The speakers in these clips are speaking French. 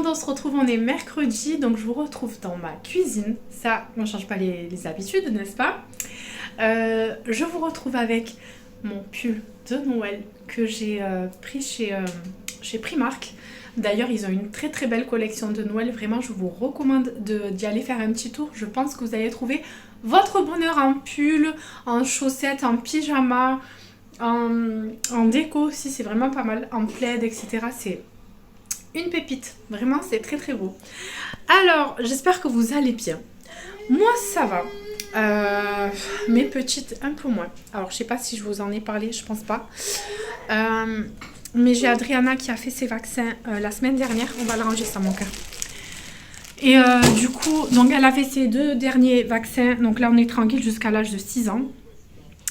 on se retrouve, on est mercredi, donc je vous retrouve dans ma cuisine. Ça, on ne change pas les habitudes, n'est-ce pas? Je vous retrouve avec mon pull de Noël que j'ai pris chez Primark. D'ailleurs, ils ont une très très belle collection de Noël. Vraiment, je vous recommande d'y aller faire un petit tour. Je pense que vous allez trouver votre bonheur en pull, en chaussettes, en pyjama, en déco aussi. C'est vraiment pas mal, en plaid, etc. C'est une pépite. Vraiment, c'est très très beau. Alors, j'espère que vous allez bien. Moi, ça va. Mes petites, un peu moins. Alors, je sais pas si je vous en ai parlé, je pense pas. Mais j'ai Adriana qui a fait ses vaccins la semaine dernière. On va la ranger ça, mon cœur. Et du coup, donc elle a fait ses 2 derniers vaccins. Donc là, on est tranquille jusqu'à l'âge de 6 ans.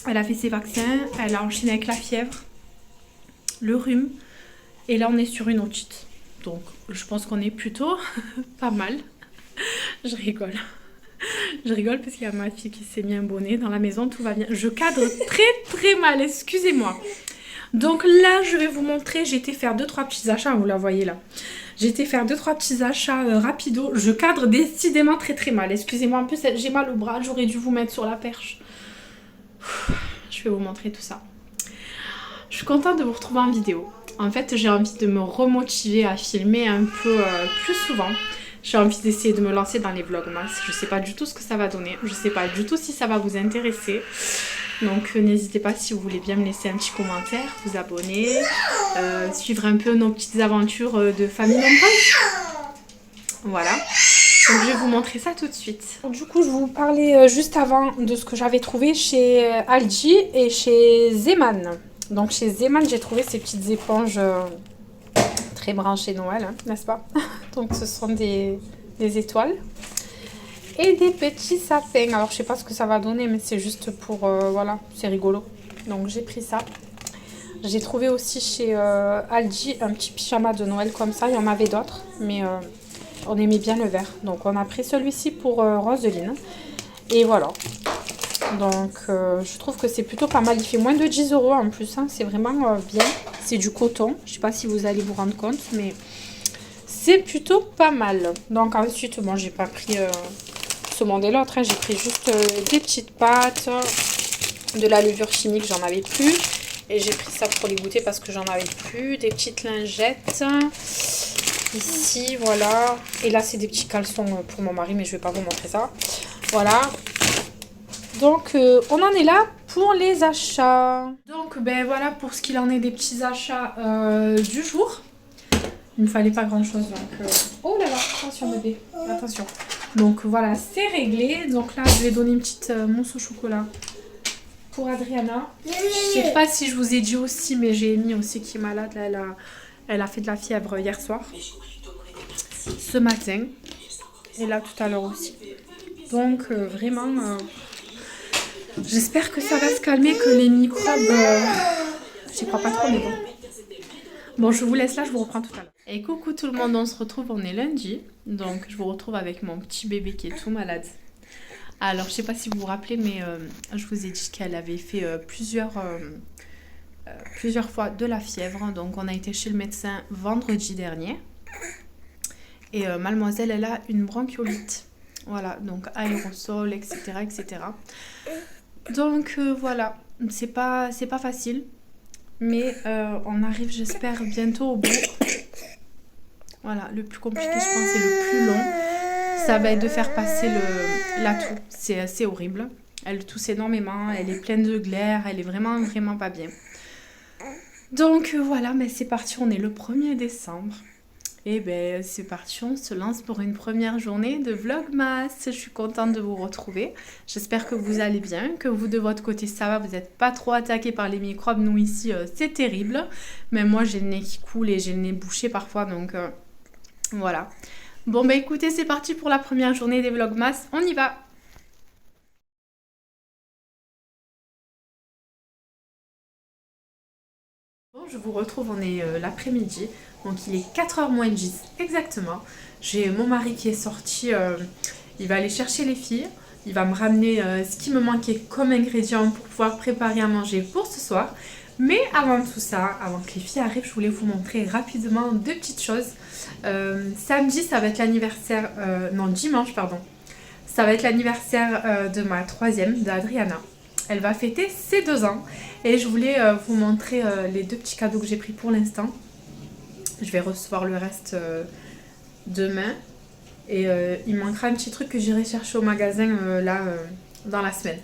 Elle a fait ses vaccins. Elle a enchaîné avec la fièvre, le rhume. Et là, on est sur une otite. Donc, je pense qu'on est plutôt pas mal. Je rigole. Je rigole parce qu'il y a ma fille qui s'est mis un bonnet dans la maison. Tout va bien. Je cadre très très mal. Excusez-moi. Donc là, je vais vous montrer, j'ai été faire 2-3 petits achats, vous la voyez là. J'ai été faire 2-3 petits achats rapido. Je cadre décidément très très mal. Excusez-moi, en plus j'ai mal au bras, j'aurais dû vous mettre sur la perche. Je vais vous montrer tout ça. Je suis contente de vous retrouver en vidéo. En fait, j'ai envie de me remotiver à filmer un peu plus souvent. J'ai envie d'essayer de me lancer dans les vlogmas. Je sais pas du tout ce que ça va donner. Je sais pas du tout si ça va vous intéresser. Donc n'hésitez pas si vous voulez bien me laisser un petit commentaire, vous abonner, suivre un peu nos petites aventures de famille nombreuse. Voilà. Donc je vais vous montrer ça tout de suite. Du coup, je vous parlais juste avant de ce que j'avais trouvé chez Aldi et chez Zeman. Donc chez Zeman, j'ai trouvé ces petites éponges très branchées Noël, hein, n'est-ce pas? Donc ce sont des étoiles. Et des petits sapins. Alors, je sais pas ce que ça va donner, mais c'est juste pour... voilà, c'est rigolo. Donc, j'ai pris ça. J'ai trouvé aussi chez Aldi un petit pyjama de Noël comme ça. Il y en avait d'autres, mais on aimait bien le vert. Donc, on a pris celui-ci pour Roseline. Et voilà. Donc, je trouve que c'est plutôt pas mal. Il fait moins de 10 € en plus. Hein. C'est vraiment bien. C'est du coton. Je sais pas si vous allez vous rendre compte, mais c'est plutôt pas mal. Donc, ensuite, moi, j'ai pas pris... ce monde et l'autre, hein. J'ai pris juste des petites pâtes, de la levure chimique, j'en avais plus, et j'ai pris ça pour les goûter parce que j'en avais plus, des petites lingettes, ici, voilà, et là c'est des petits caleçons pour mon mari, mais je vais pas vous montrer ça, voilà. Donc on en est là pour les achats. Donc ben voilà pour ce qu'il en est des petits achats du jour. Il ne fallait pas grand chose donc... Oh là là, attention bébé, attention. Donc voilà, c'est réglé. Donc là, je vais donner une petite mousse au chocolat pour Adriana. Je sais pas si je vous ai dit aussi, mais j'ai Amy aussi qui est malade. Là, elle a fait de la fièvre hier soir. Ce matin. Et là, tout à l'heure aussi. Donc vraiment, j'espère que ça va se calmer, que les microbes... J'y crois pas trop, mais bon. Bon, je vous laisse là, je vous reprends tout à l'heure. Et coucou tout le monde, on se retrouve, on est lundi. Donc, je vous retrouve avec mon petit bébé qui est tout malade. Alors, je sais pas si vous vous rappelez, mais je vous ai dit qu'elle avait fait plusieurs fois de la fièvre. Donc, on a été chez le médecin vendredi dernier. Et mademoiselle, elle a une bronchiolite. Voilà, donc aérosol, etc., etc. Donc, voilà, c'est pas facile. Mais on arrive, j'espère, bientôt au bout. Voilà, le plus compliqué, je pense, c'est le plus long. Ça va être de faire passer la toux. C'est assez horrible. Elle tousse énormément, elle est pleine de glaire, elle est vraiment, vraiment pas bien. Donc voilà, mais c'est parti, on est le 1er décembre. Et ben c'est parti, on se lance pour une première journée de Vlogmas. Je suis contente de vous retrouver. J'espère que vous allez bien, que vous de votre côté ça va, vous n'êtes pas trop attaqués par les microbes. Nous ici c'est terrible. Même moi j'ai le nez qui coule et j'ai le nez bouché parfois, donc voilà. Bon bah écoutez, c'est parti pour la première journée des Vlogmas, on y va. Bon, je vous retrouve, on est l'après-midi. Donc il est 4h moins 10 exactement. J'ai mon mari qui est sorti, il va aller chercher les filles. Il va me ramener ce qui me manquait comme ingrédient pour pouvoir préparer à manger pour ce soir. Mais avant tout ça, avant que les filles arrivent, je voulais vous montrer rapidement deux petites choses. Samedi, ça va être l'anniversaire... non, dimanche, pardon. Ça va être l'anniversaire de ma troisième, d'Adriana. Elle va fêter ses 2 ans. Et je voulais vous montrer les deux petits cadeaux que j'ai pris pour l'instant. Je vais recevoir le reste demain. Et il manquera un petit truc que j'irai chercher au magasin dans la semaine.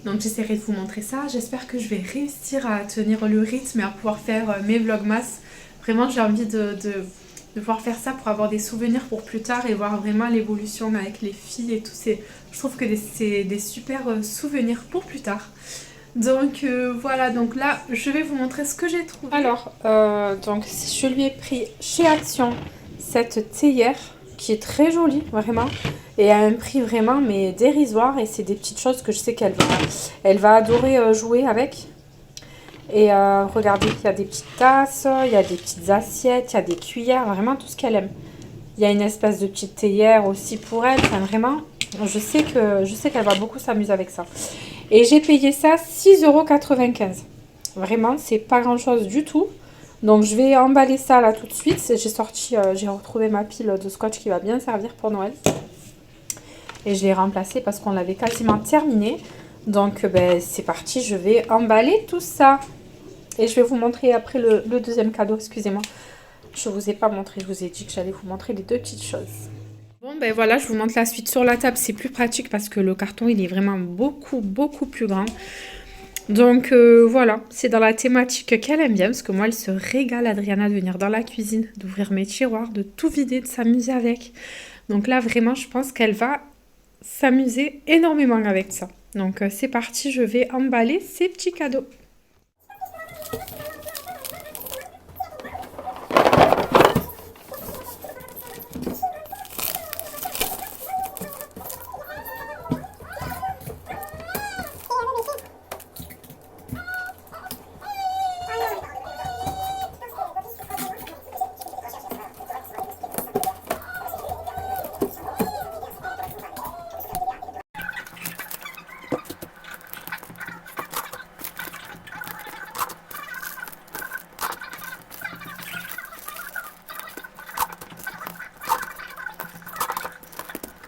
Donc j'essaierai de vous montrer ça. J'espère que je vais réussir à tenir le rythme et à pouvoir faire mes vlogmas. Vraiment, j'ai envie de pouvoir faire ça pour avoir des souvenirs pour plus tard et voir vraiment l'évolution avec les filles et tout. Je trouve que c'est des super souvenirs pour plus tard. Donc voilà, donc là, je vais vous montrer ce que j'ai trouvé. Alors, donc je lui ai pris chez Action cette théière qui est très jolie, vraiment. Et à un prix vraiment mais dérisoire. Et c'est des petites choses que je sais elle va adorer jouer avec. Et regardez, il y a des petites tasses, il y a des petites assiettes, il y a des cuillères, vraiment tout ce qu'elle aime. Il y a une espèce de petite théière aussi pour elle. Enfin, vraiment, je sais qu'elle va beaucoup s'amuser avec ça. Et j'ai payé ça 6,95 €. Vraiment, c'est pas grand chose du tout. Donc je vais emballer ça là tout de suite. J'ai retrouvé ma pile de scotch qui va bien servir pour Noël. Et je l'ai remplacée parce qu'on l'avait quasiment terminé. Donc ben, c'est parti, je vais emballer tout ça. Et je vais vous montrer après le deuxième cadeau, excusez-moi. Je ne vous ai pas montré, je vous ai dit que j'allais vous montrer les deux petites choses. Bon ben voilà, je vous montre la suite sur la table. C'est plus pratique parce que le carton il est vraiment beaucoup plus grand. Donc voilà, c'est dans la thématique qu'elle aime bien. Parce que moi elle se régale, Adriana, de venir dans la cuisine, d'ouvrir mes tiroirs, de tout vider, de s'amuser avec. Donc là vraiment je pense qu'elle va s'amuser énormément avec ça. Donc c'est parti, je vais emballer ces petits cadeaux.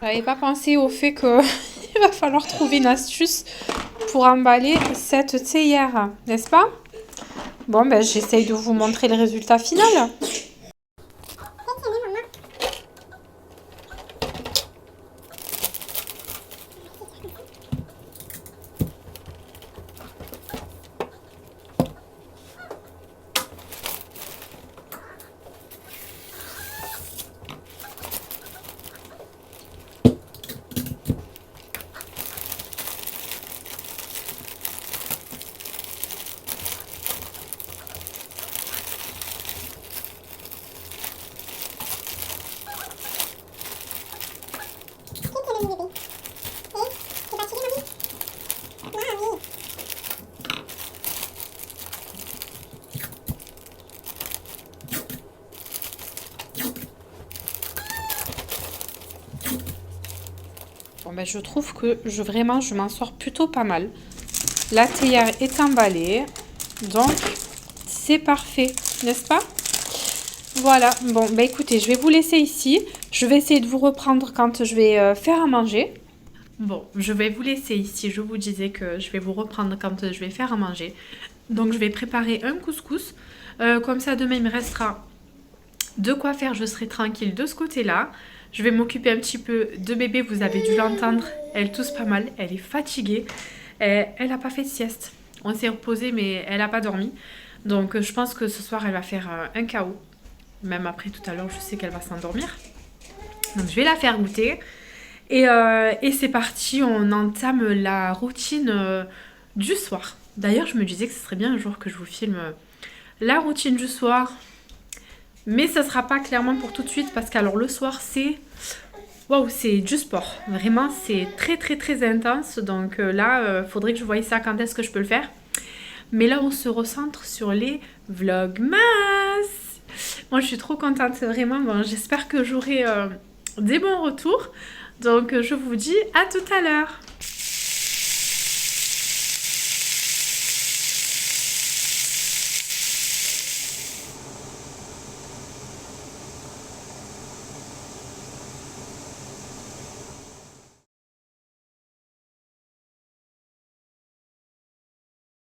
J'avais pas pensé au fait qu'il va falloir trouver une astuce pour emballer cette théière, n'est-ce pas? Bon, ben j'essaye de vous montrer le résultat final. Bon ben je trouve que vraiment je m'en sors plutôt pas mal. La théière est emballée, donc c'est parfait, n'est-ce pas? Voilà, bon ben écoutez, je vais vous laisser ici. Je vais essayer de vous reprendre quand je vais faire à manger. Bon, je vais vous laisser ici. Je vous disais que je vais vous reprendre quand je vais faire à manger. Donc je vais préparer un couscous. Comme ça demain il me restera de quoi faire, je serai tranquille de ce côté-là. Je vais m'occuper un petit peu de bébé, vous avez dû l'entendre. Elle tousse pas mal, elle est fatiguée. Elle n'a pas fait de sieste. On s'est reposé mais elle n'a pas dormi. Donc je pense que ce soir elle va faire un KO. Même après tout à l'heure je sais qu'elle va s'endormir. Donc je vais la faire goûter. Et c'est parti, on entame la routine du soir. D'ailleurs je me disais que ce serait bien un jour que je vous filme la routine du soir. Mais ça sera pas clairement pour tout de suite parce qu'alors le soir c'est... Waouh, c'est du sport. Vraiment, c'est très intense. Donc là, faudrait que je voie ça quand est-ce que je peux le faire. Mais là, on se recentre sur les vlogmas. Moi, je suis trop contente, vraiment. Bon, j'espère que j'aurai des bons retours. Donc, je vous dis à tout à l'heure.